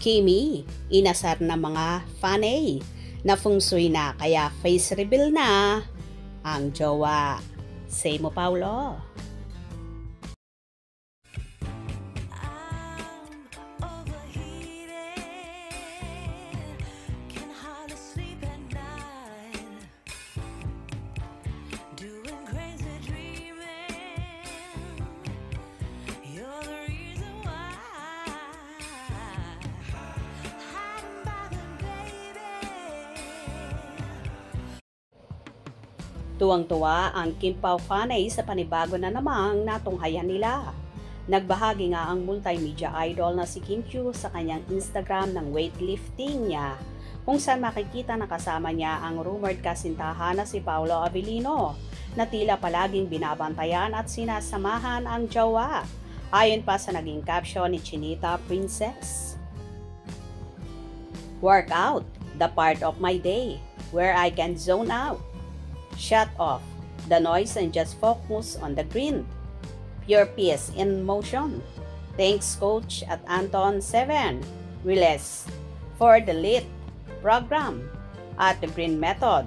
Kimi, inasar na mga fanay na feng shui na kaya face reveal na ang jowa. Say mo, Paulo. Tuwang-tuwa ang Kim Pao fanay sa panibago na namang natunghayan nila. Nagbahagi nga ang multimedia idol na si Kim Chiu sa kanyang Instagram ng weightlifting niya, kung saan makikita na kasama niya ang rumored kasintahan na si Paolo Avellino, na tila palaging binabantayan at sinasamahan ang jowa. Ayon pa sa naging caption ni Chinita Princess. Workout, the part of my day, where I can zone out. Shut off the noise and just focus on the grind. Pure peace in motion. Thanks Coach at Anton 7 Riles for the lit program at the green method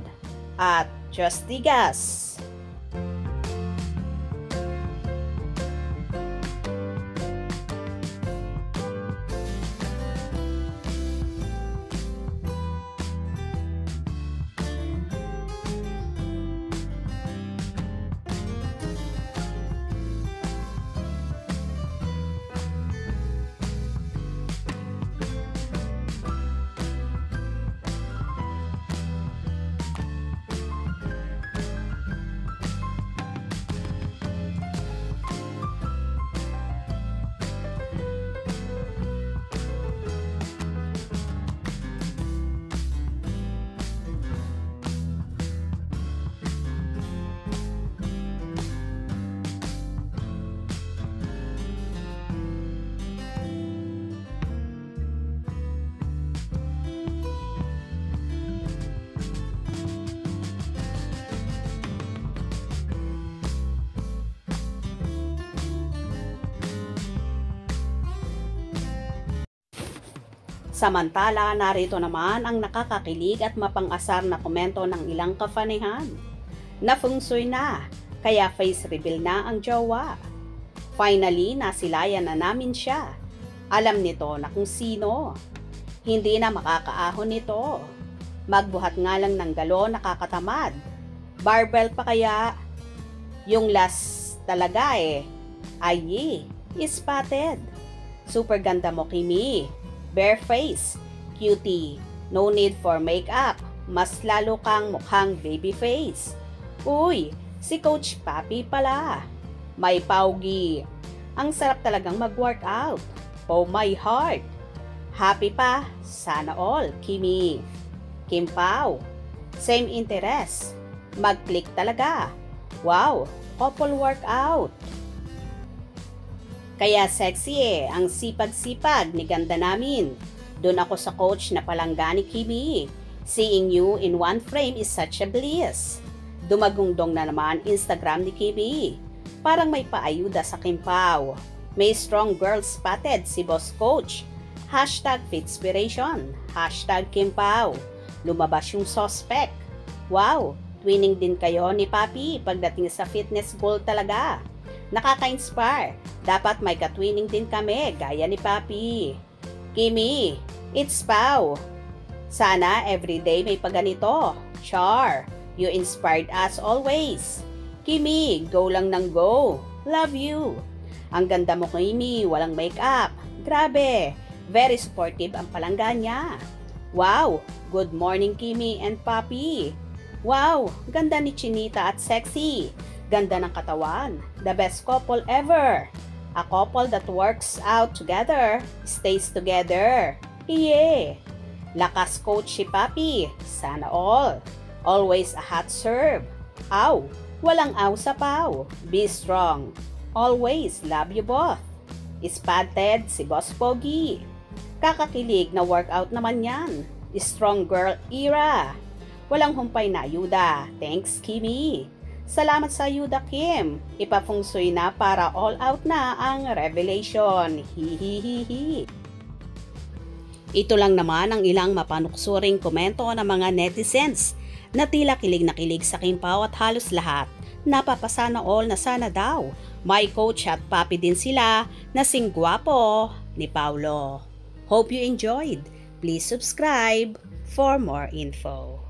at Justigas. Samantala, narito naman ang nakakakilig at mapang-asar na komento ng ilang kafanihan. Na feng shui na, kaya face reveal na ang jowa. Finally, nasilayan na namin siya. Alam nito na kung sino. Hindi na makakaahon nito. Magbuhat nga lang ng galon, nakakatamad. Barbell pa kaya? Yung last talaga Ay, spotted. Super ganda mo, Kimi. Bare face, cutie, no need for makeup, mas lalo kang mukhang baby face. Uy, si Coach Papi pala. May paugi. Ang sarap talagang mag-workout. Oh my heart. Happy pa, sana all, Kimi. Kim Pao, same interest. Mag-click talaga. Wow, couple workout. Kaya sexy ang sipag-sipag ni ganda namin. Doon ako sa coach na palangga ni Kimi. Seeing you in one frame is such a bliss. Dumagungdong na naman Instagram ni Kimi. Parang may paayuda sa Kim Pao. May strong girl spotted si Boss Coach. #Fitspiration. #Kim Pao. Lumabas yung suspect. Wow, twinning din kayo ni Papi pagdating sa fitness goal talaga. Nakaka-inspire. Dapat may katwining din kami, gaya ni Papi. Kimi, it's Pao. Sana everyday may paganito. Char, you inspired us always. Kimi, go lang ng go. Love you. Ang ganda mo, Kimi, walang makeup. Grabe, very supportive ang palangga niya. Wow, good morning Kimi and Papi. Wow, ganda ni Chinita at sexy. Ganda ng katawan. The best couple ever. A couple that works out together, stays together. Iye. Lakas coach si Papi. Sana all. Always a hot serve. Aw, walang aw sa Pao. Be strong. Always love you both. Spotted si Boss Pogi. Kakakilig na workout naman yan. Strong girl era. Walang humpay na ayuda. Thanks, Kimi. Salamat sa ayuda, Kim. Ipafungsoy na para all out na ang revelation. Hihihihi. Ito lang naman ang ilang mapanuksuring komento ng mga netizens na tila kilig na kilig sa Kim Pao at halos lahat napapasana all na sana daw. May coach at papi din sila na sing gwapo ni Paulo. Hope you enjoyed. Please subscribe for more info.